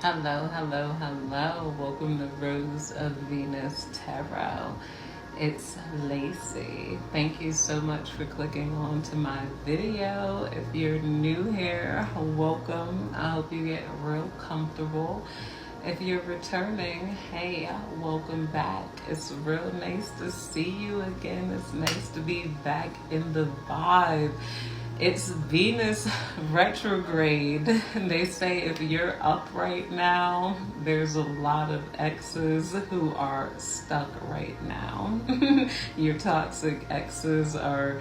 Hello, hello, hello. Welcome to Rose of Venus Tarot. It's Lacey. Thank you so much for clicking on to my video. If you're new here, welcome. I hope you get real comfortable. If you're returning, hey, welcome back. It's real nice to see you again. It's nice to be back in the vibe. It's Venus retrograde. They say if you're up right now, there's a lot of exes who are stuck right now. Your toxic exes are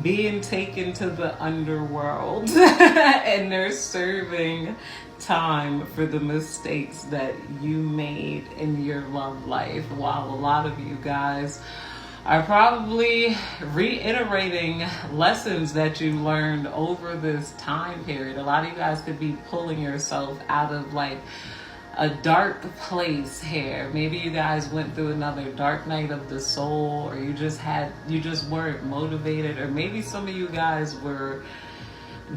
being taken to the underworld and they're serving time for the mistakes that you made in your love life, while a lot of you guys are probably reiterating lessons that you learned over this time period. A lot of you guys could be pulling yourself out of like a dark place here. Maybe you guys went through another dark night of the soul, or you just weren't motivated, or maybe some of you guys were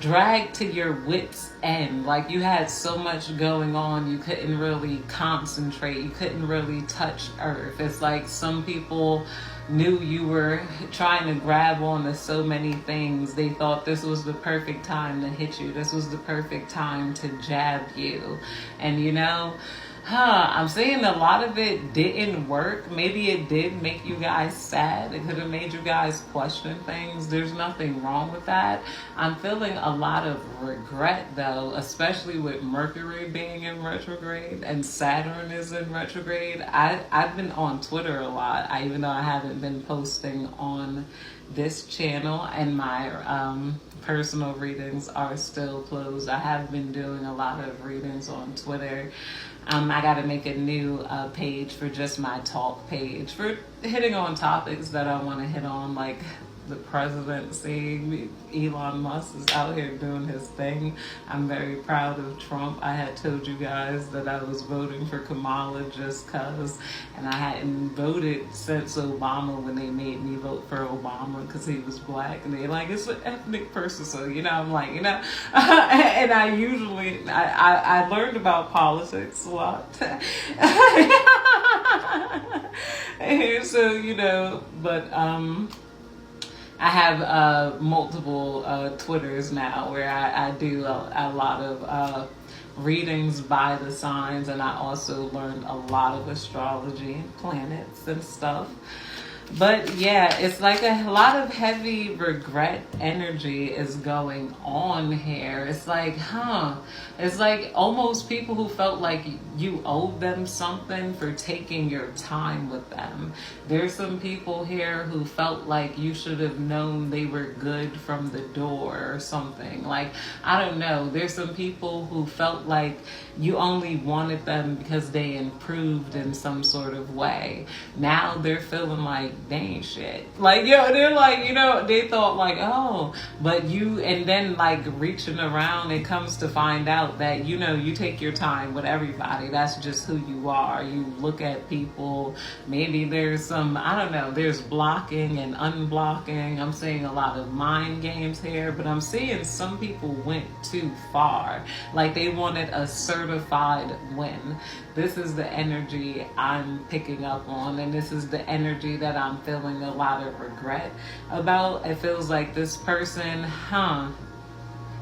dragged to your wits end. Like you had so much going on, you couldn't really concentrate, you couldn't really touch earth. It's like some people knew you were trying to grab on to so many things. They thought this was the perfect time to hit you, this was the perfect time to jab you. And I'm saying a lot of it didn't work. Maybe it did make you guys sad. It could have made you guys question things. There's nothing wrong with that. I'm feeling a lot of regret though, especially with Mercury being in retrograde and Saturn is in retrograde. I've been on Twitter a lot, even though I haven't been posting on this channel, and my personal readings are still closed. I have been doing a lot of readings on Twitter. I got to make a new page for just my talk page for hitting on topics that I want to hit on, like the presidency. Elon Musk is out here doing his thing. I'm very proud of Trump. I had told you guys that I was voting for Kamala just because, and I hadn't voted since Obama when they made me vote for Obama because he was black, and they like, it's an ethnic person, so I'm like, and I usually I learned about politics a lot. And so but I have multiple Twitters now where I do a lot of readings by the signs, and I also learned a lot of astrology, planets and stuff. But yeah, it's like a lot of heavy regret energy is going on here. It's like, it's like almost people who felt like you owed them something for taking your time with them. There's some people here who felt like you should have known they were good from the door or something. Like, I don't know. There's some people who felt like you only wanted them because they improved in some sort of way. Now they're feeling like they ain't shit. Like, they're like, they thought like, oh, but and then like reaching around, it comes to find out that, you take your time with everybody. That's just who you are. You look at people, maybe there's some, I don't know, there's blocking and unblocking. I'm seeing a lot of mind games here, but I'm seeing some people went too far. Like they wanted a certified win. This is the energy I'm picking up on, and this is the energy that I'm feeling a lot of regret about. It feels like this person,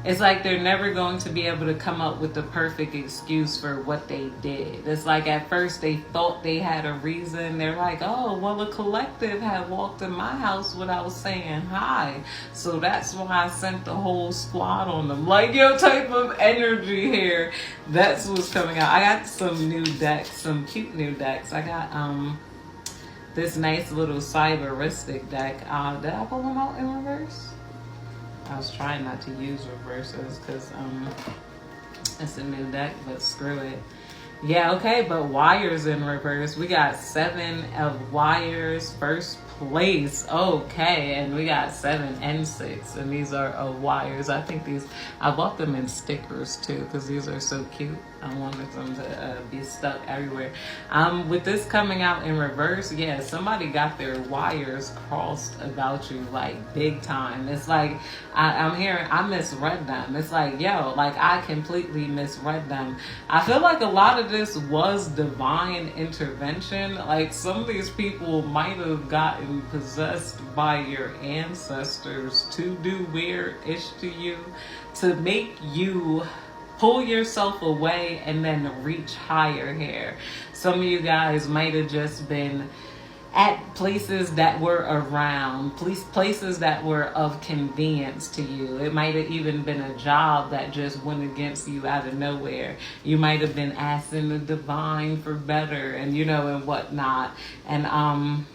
it's like they're never going to be able to come up with the perfect excuse for what they did. It's like at first they thought they had a reason. They're like, oh, well, a collective had walked in my house without saying hi, so that's why I sent the whole squad on them. Like, type of energy here. That's what's coming out. I got some new decks, some cute new decks. I got this nice little cyberistic deck. Did I pull them out in reverse? I was trying not to use reverses because it's a new deck, but screw it. Yeah, okay, but wires in reverse. We got 7 of wires, first place. Okay, and we got 7 and 6, and these are wires. I think I bought them in stickers too because these are so cute. I wanted them to be stuck everywhere. With this coming out in reverse, yeah, somebody got their wires crossed about you like big time. It's like I'm hearing I misread them. It's like, yo, like I completely misread them. I feel like a lot of this was divine intervention. Like some of these people might have gotten possessed by your ancestors to do weird-ish to you, to make you pull yourself away and then reach higher here. Some of you guys might have just been at places that were around, places that were of convenience to you. It might have even been a job that just went against you out of nowhere. You might have been asking the divine for better and, and whatnot. And,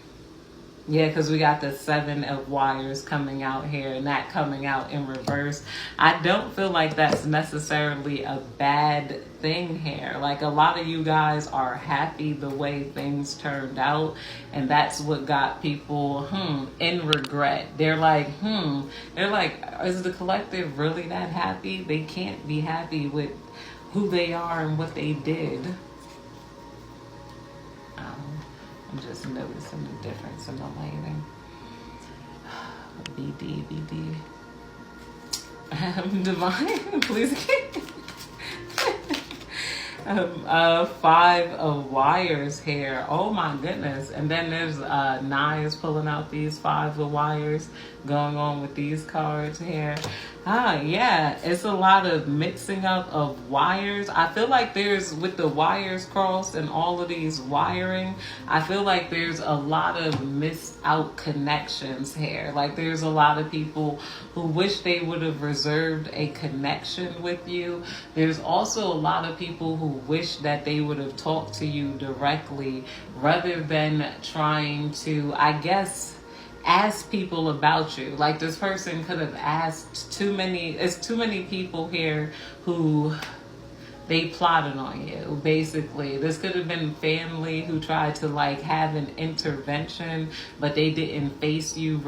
yeah, because we got the 7 of wires coming out here and that coming out in reverse. I don't feel like that's necessarily a bad thing here. Like a lot of you guys are happy the way things turned out, and that's what got people in regret. They're like, is the collective really that happy? They can't be happy with who they are and what they did. I'm just noticing the difference in the lighting. BD. Divine, please. 5 of wires here. Oh my goodness. And then there's knives pulling out these 5 of wires going on with these cards here. Yeah, it's a lot of mixing up of wires. I feel like there's, with the wires crossed and all of these wiring, I feel like there's a lot of missed out connections here. Like there's a lot of people who wish they would have reserved a connection with you. There's also a lot of people who wish that they would have talked to you directly rather than trying to, I guess, ask people about you. Like this person could have asked it's too many people here who they plotted on you, basically. This could have been family who tried to like have an intervention, but they didn't face you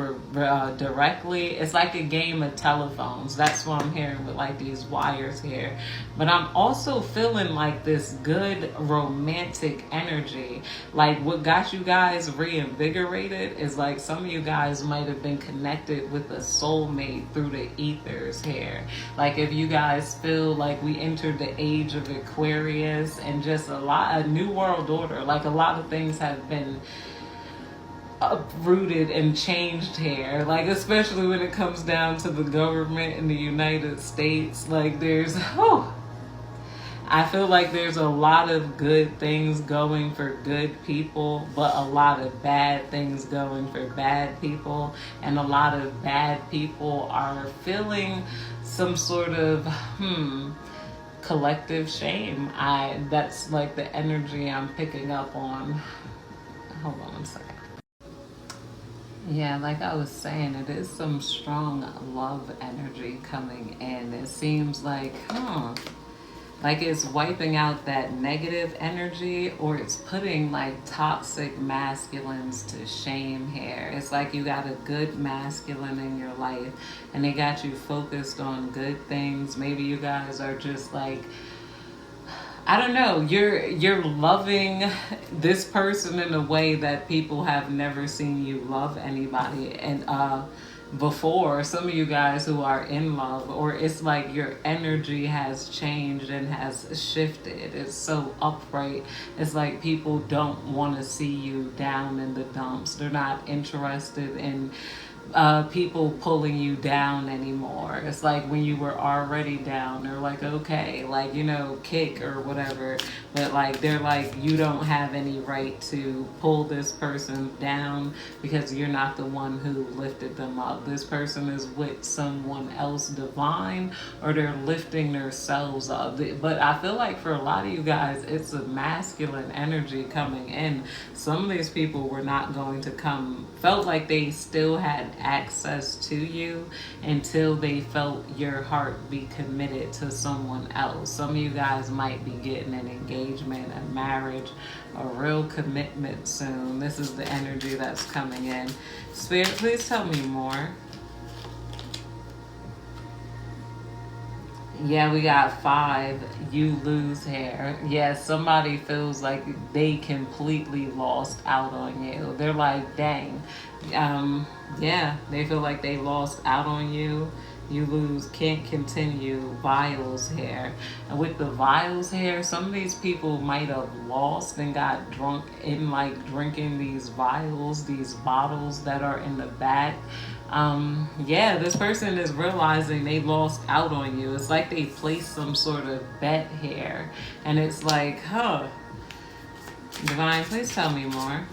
directly. It's like a game of telephones. That's what I'm hearing with like these wires here. But I'm also feeling like this good romantic energy. Like what got you guys reinvigorated is like some of you guys might have been connected with a soulmate through the ethers here. Like if you guys feel like we entered the age of Aquarius and just a new world order, like a lot of things have been uprooted and changed here, like especially when it comes down to the government in the United States. Like there's I feel like there's a lot of good things going for good people, but a lot of bad things going for bad people, and a lot of bad people are feeling some sort of collective shame. That's like the energy I'm picking up on. Hold on one second. Yeah, like I was saying, it is some strong love energy coming in. It seems like, like it's wiping out that negative energy, or it's putting like toxic masculines to shame here. It's like you got a good masculine in your life and they got you focused on good things. Maybe you guys are just like, I don't know, you're loving this person in a way that people have never seen you love anybody and before. Some of you guys who are in love, or it's like your energy has changed and has shifted. It's so upright. It's like people don't want to see you down in the dumps. They're not interested in people pulling you down anymore. It's like when you were already down, they're like, okay, like, kick or whatever. But like, they're like, you don't have any right to pull this person down because you're not the one who lifted them up. This person is with someone else divine, or they're lifting themselves up. But I feel like for a lot of you guys, it's a masculine energy coming in. Some of these people were not going to come, felt like they still had access to you until they felt your heart be committed to someone else. Some of you guys might be getting an engagement, a marriage, a real commitment soon. This is the energy that's coming in. Spirit, please tell me more. Yeah, we got 5. You lose hair. Yeah, somebody feels like they completely lost out on you. They're like, dang. Yeah, they feel like they lost out on you. You lose, can't continue. Vials hair. And with the vials hair, some of these people might have lost and got drunk in like drinking these vials, these bottles that are in the back. Yeah, this person is realizing they lost out on you. It's like they placed some sort of bet here. And it's like, huh, Divine, please tell me more.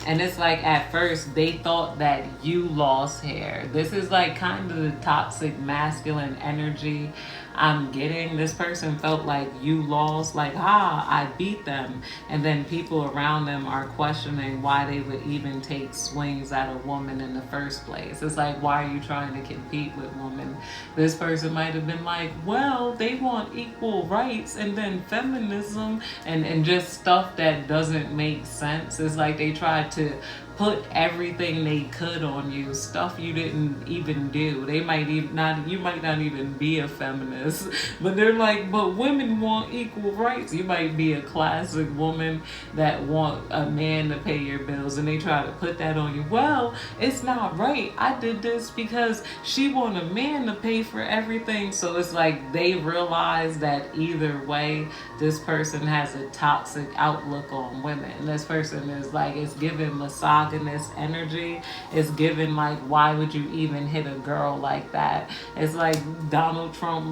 And it's like at first they thought that you lost hair. This is like kind of the toxic masculine energy I'm getting. This person felt like you lost, like, I beat them. And then people around them are questioning why they would even take swings at a woman in the first place. It's like, why are you trying to compete with women? This person might have been like, well, they want equal rights and then feminism and just stuff that doesn't make sense. It's like they tried to put everything they could on you, stuff you didn't even do. They might even not, you might not even be a feminist, but they're like, but women want equal rights. You might be a classic woman that want a man to pay your bills, and they try to put that on you. Well, it's not right. I did this because she want a man to pay for everything. So it's like they realize that either way, this person has a toxic outlook on women. This person is like, it's giving misogynist energy. It's given like, why would you even hit a girl like that? It's like Donald Trump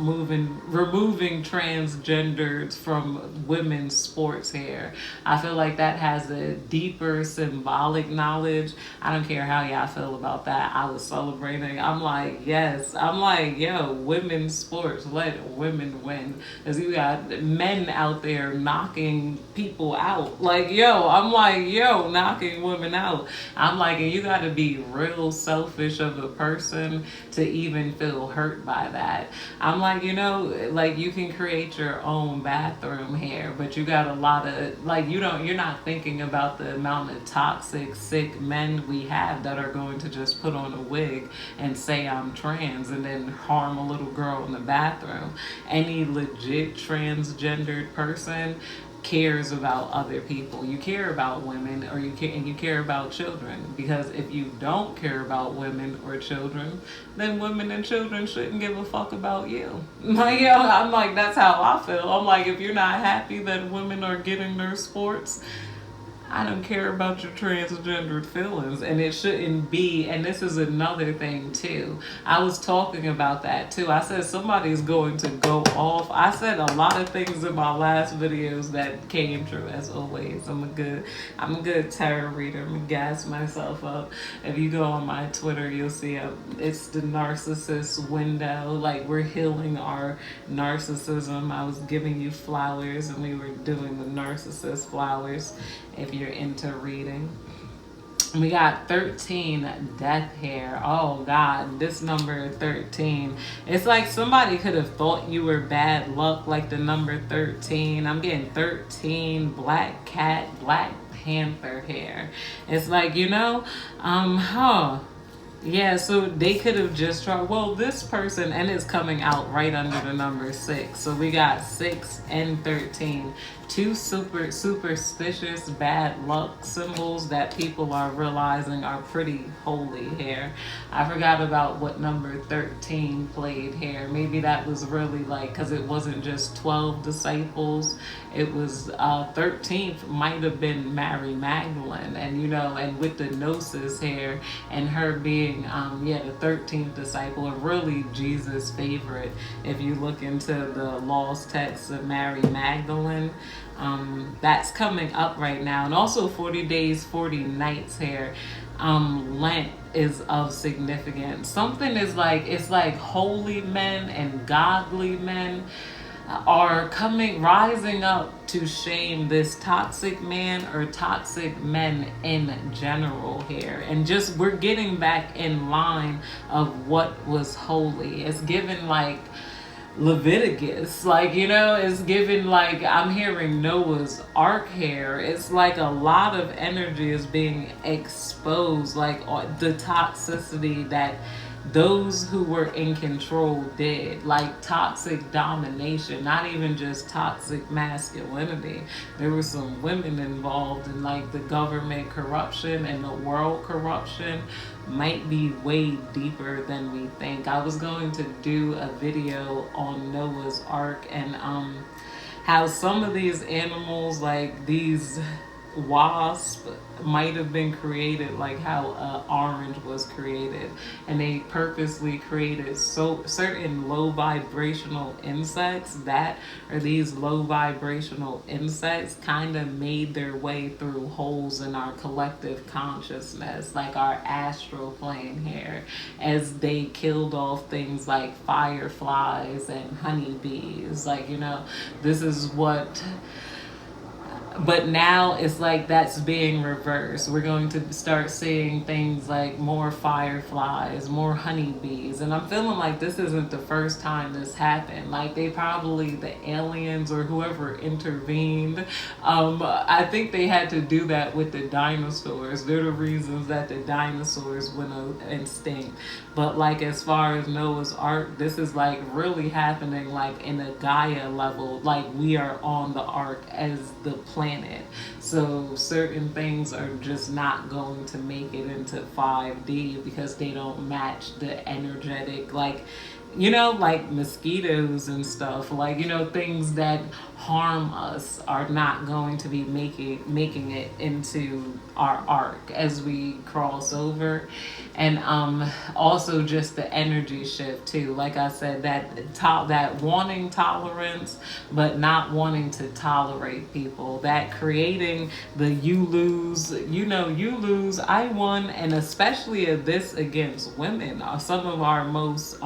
removing transgenders from women's sports hair. I feel like that has a deeper symbolic knowledge. I don't care how y'all feel about that. I was celebrating. I'm like, yes. I'm like, yo, women's sports, let women win. Because you got men out there knocking people out. Like, yo, I'm like, yo, knocking women out. I'm like, and you got to be real selfish of a person to even feel hurt by that. I'm like, you know, like you can create your own bathroom hair, but you got a lot of, like, you're not thinking about the amount of toxic, sick men we have that are going to just put on a wig and say I'm trans and then harm a little girl in the bathroom. Any legit transgendered person cares about other people. You care about women, or you care about children, because if you don't care about women or children, then women and children shouldn't give a fuck about you. Like, yo, I'm like, that's how I feel. I'm like, if you're not happy that women are getting their sports, I don't care about your transgendered feelings, and it shouldn't be. And this is another thing too. I was talking about that too. I said somebody's going to go off. I said a lot of things in my last videos that came true, as always. I'm a good tarot reader. I'm gonna gas myself up. If you go on my Twitter, you'll see it's the narcissist window. Like, we're healing our narcissism. I was giving you flowers, and we were doing the narcissist flowers. If you're into reading, we got 13, death hair. Oh God, this number 13. It's like somebody could have thought you were bad luck, like the number 13. I'm getting 13, black cat, black panther hair. It's like, you know, yeah, so they could have just tried, well, this person, and it's coming out right under the number 6. So we got 6 and 13. 2 superstitious bad luck symbols that people are realizing are pretty holy here. I forgot about what number 13 played here. Maybe that was really like, because it wasn't just 12 disciples. It was 13th might have been Mary Magdalene, and you know, and with the gnosis here and her being the 13th disciple, and really Jesus' favorite. If you look into the lost texts of Mary Magdalene, that's coming up right now. And also 40 days, 40 nights here. Lent is of significance. Something is like, it's like holy men and godly men are rising up to shame this toxic man or toxic men in general here. And just we're getting back in line of what was holy. It's given like Leviticus, like, you know, it's given like I'm hearing Noah's Ark here. It's like a lot of energy is being exposed, like the toxicity that those who were in control did, like toxic domination, not even just toxic masculinity. There were some women involved in like the government corruption and the world corruption might be way deeper than we think. I was going to do a video on Noah's Ark and how some of these animals, like these wasp, might have been created like how orange was created, and they purposely created so certain low vibrational insects that, or these low vibrational insects kind of made their way through holes in our collective consciousness, like our astral plane here, as they killed off things like fireflies and honeybees. Like, you know, this is what. But now it's like that's being reversed. We're going to start seeing things like more fireflies, more honeybees. And I'm feeling like this isn't the first time this happened. Like they probably, the aliens or whoever intervened, I think they had to do that with the dinosaurs. They're the reasons that the dinosaurs went extinct. But like as far as Noah's Ark, this is like really happening like in a Gaia level. Like we are on the Ark as the planet. So certain things are just not going to make it into 5D because they don't match the energetic, like, you know, like mosquitoes and stuff, like, you know, things that harm us are not going to be making it into our arc as we cross over. And also just the energy shift too, like I said, that wanting tolerance but not wanting to tolerate people, that creating the you lose, you know, you lose, I won. And especially this against women are some of our most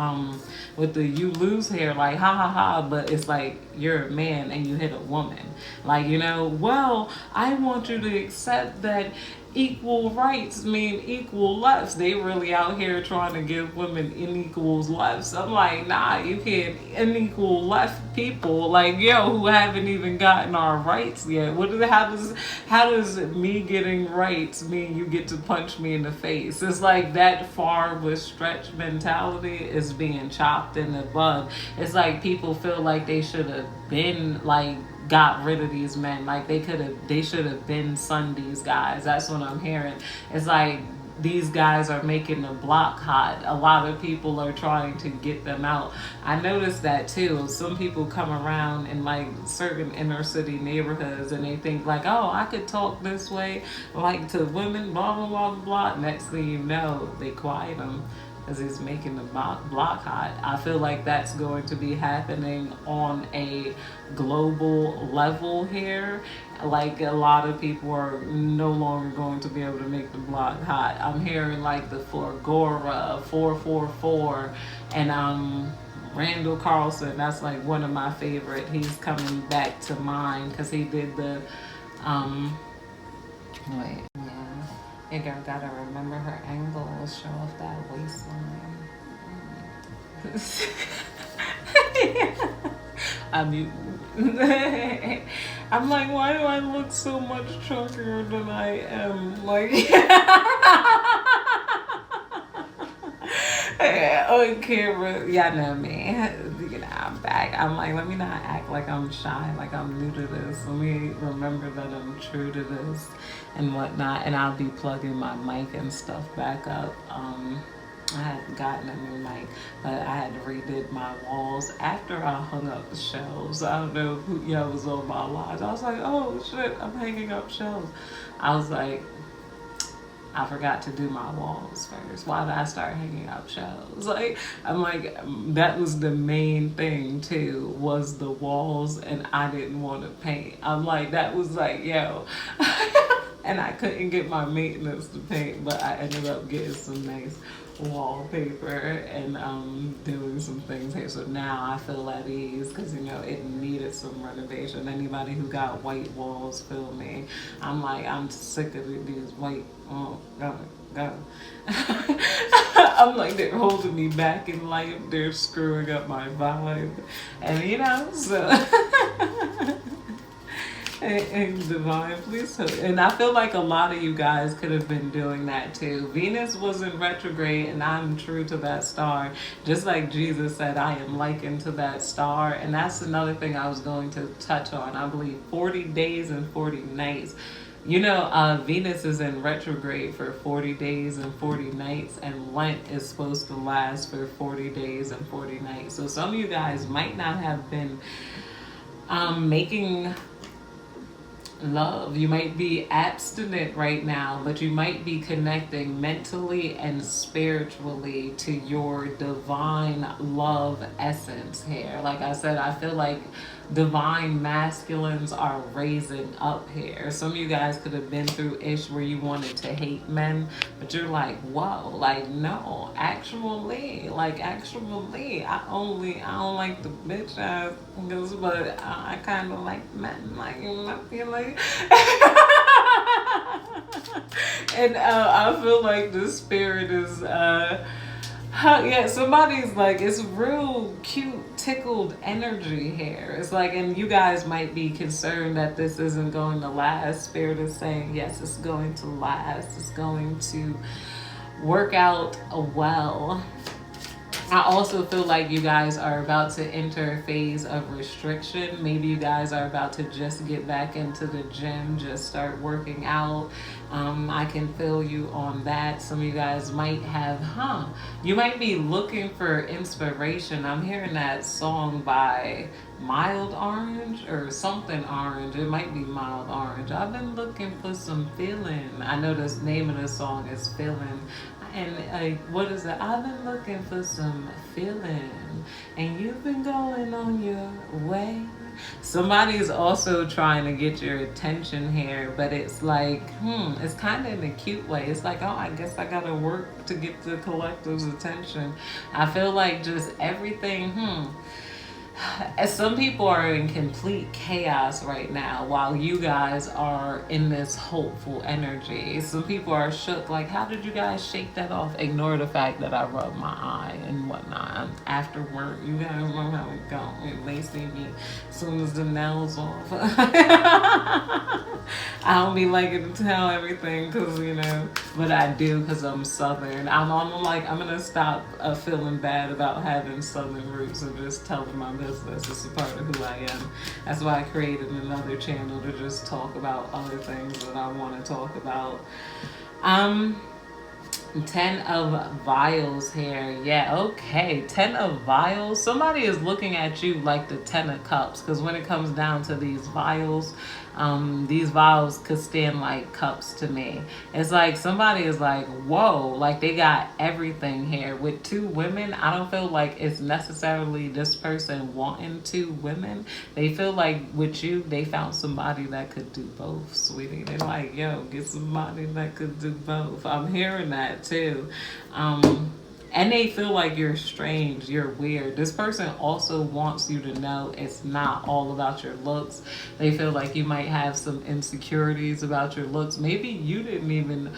with the you lose here, like ha ha ha, but it's like you're a man and you hit a woman, like, you know, well, I want you to accept that equal rights mean equal lefts. They really out here trying to give women unequals lefts. I'm like, nah, you can't unequal left people, like, yo, who haven't even gotten our rights yet. How does me getting rights mean you get to punch me in the face? It's like that far with stretch mentality is being chopped in the bud. It's like people feel like they should have been like got rid of these men, like they should have been sunned these guys. That's what I'm hearing. It's like these guys are making the block hot. A lot of people are trying to get them out. I noticed that too. Some people come around in like certain inner city neighborhoods and they think like, oh, I could talk this way like to women, blah blah blah blah. Next thing you know, they quiet them because he's making the block hot. I feel like that's going to be happening on a global level here. Like a lot of people are no longer going to be able to make the block hot. I'm hearing like the Forgora 444 and Randall Carlson. That's like one of my favorite. He's coming back to mind because he did the your girl gotta remember her angle, show off that waistline. I'm like, why do I look so much chunkier than I am? Like, on camera, y'all know me. You know, I'm back. I'm like, let me not act like I'm shy, like I'm new to this. Let me remember that I'm true to this and whatnot. And I'll be plugging my mic and stuff back up. I had gotten a new mic, but I had to redid my walls after I hung up the shelves. I don't know who y'all was on my lives. I was like, oh shit, I'm hanging up shelves. I was like, I forgot to do my walls first. Why did I start hanging up shelves? Like, I'm like, that was the main thing too, was the walls, and I didn't want to paint. I'm like, that was like, yo. And I couldn't get my maintenance to paint, but I ended up getting some nice wallpaper and doing some things here. So now I feel at ease because, you know, it needed some renovation. Anybody who got white walls, feel me. I'm like, I'm sick of these white, oh, go. I'm like, they're holding me back in life. They're screwing up my vibe. And, you know, so... And divine, please. And I feel like a lot of you guys could have been doing that too. Venus was in retrograde, and I'm true to that star. Just like Jesus said, I am likened to that star. And that's another thing I was going to touch on. I believe 40 days and 40 nights. You know, Venus is in retrograde for 40 days and 40 nights, and Lent is supposed to last for 40 days and 40 nights. So some of you guys might not have been making love. You might be abstinent right now, but you might be connecting mentally and spiritually to your divine love essence here. Like I said, I feel like divine masculines are raising up here. Some of you guys could have been through ish where you wanted to hate men, but you're like, whoa, like no, actually, I don't like the bitch ass niggas, but I kind of like men, like, I feel like and I feel like the spirit is yeah, somebody's like, it's real cute tickled energy here. It's like, and you guys might be concerned that this isn't going to last. Spirit is saying, yes, it's going to last. It's going to work out well. I also feel like you guys are about to enter a phase of restriction. Maybe you guys are about to just get back into the gym, just start working out. I can feel you on that. Some of you guys might have, you might be looking for inspiration. I'm hearing that song by Mild Orange or something orange. It might be Mild Orange. I've been looking for some feeling. I know the name of the song is Feeling. And what is it? I've been looking for some feeling, and you've been going on your way. Somebody is also trying to get your attention here, but it's like, it's kind of in a cute way. It's like, oh, I guess I gotta work to get the collective's attention. I feel like just everything, as some people are in complete chaos right now while you guys are in this hopeful energy. Some people are shook, like, how did you guys shake that off? Ignore the fact that I rubbed my eye and whatnot. After work, you guys know how it goes. They see me as soon as the nails off. I don't be liking to tell everything because, you know, but I do because I'm Southern. I'm like, I'm going to stop feeling bad about having Southern roots and just telling my business. It's a part of who I am. That's why I created another channel to just talk about other things that I want to talk about. 10 of vials here. Yeah, okay. 10 of vials. Somebody is looking at you like the 10 of cups, because when it comes down to these vials could stand like cups to me. It's like somebody is like, whoa, like they got everything here. With two women, I don't feel like it's necessarily this person wanting two women. They feel like with you, they found somebody that could do both, sweetie. They're like, yo, get somebody that could do both. I'm hearing that too. And they feel like you're strange, you're weird. This person also wants you to know it's not all about your looks. They feel like you might have some insecurities about your looks. Maybe you didn't even...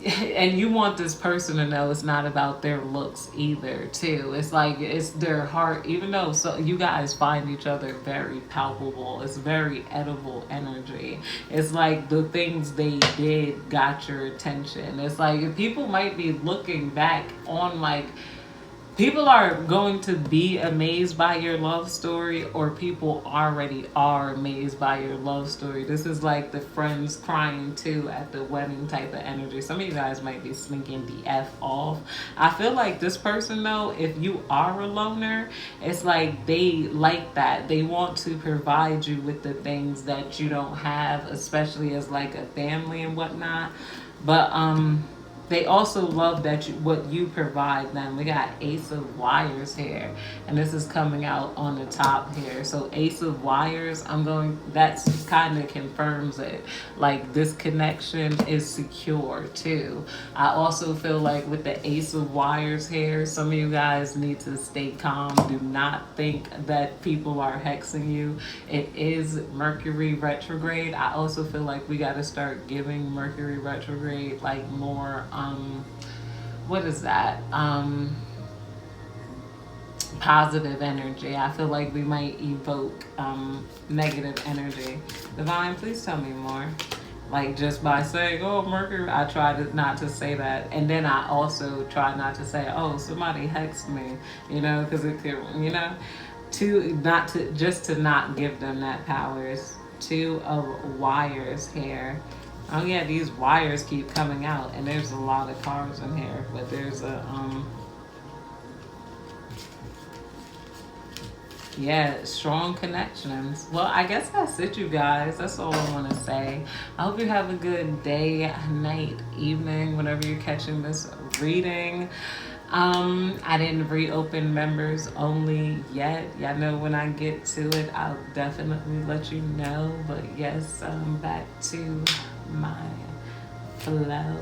And you want this person to know it's not about their looks either, too. It's like it's their heart, even though you guys find each other very palpable. It's very edible energy. It's like the things they did got your attention. It's like people might be looking back on like, people are going to be amazed by your love story, or people already are amazed by your love story. This is like the friends crying too at the wedding type of energy. Some of you guys might be sneaking the F off. I feel like this person though, if you are a loner, it's like they like that. They want to provide you with the things that you don't have, especially as like a family and whatnot. But they also love that what you provide them. We got Ace of Wires here, and this is coming out on the top here. So Ace of Wires, that's kind of confirms it. Like this connection is secure too. I also feel like with the Ace of Wires here, some of you guys need to stay calm. Do not think that people are hexing you. It is Mercury retrograde. I also feel like we got to start giving Mercury retrograde like more what is that? Positive energy. I feel like we might evoke negative energy. Divine, please tell me more. Like just by saying, "Oh, Mercury," I try to not to say that, and then I also try not to say, "Oh, somebody hexed me," because it could, to not give them that powers. Two of Wires here. Oh yeah, these wires keep coming out, and there's a lot of cards in here, but there's a yeah, strong connections. Well, I guess that's it, you guys. That's all I want to say. I hope you have a good day, night, evening, whenever you're catching this reading. I didn't reopen members only yet. Y'all know when I get to it, I'll definitely let you know. But yes, back to my flow.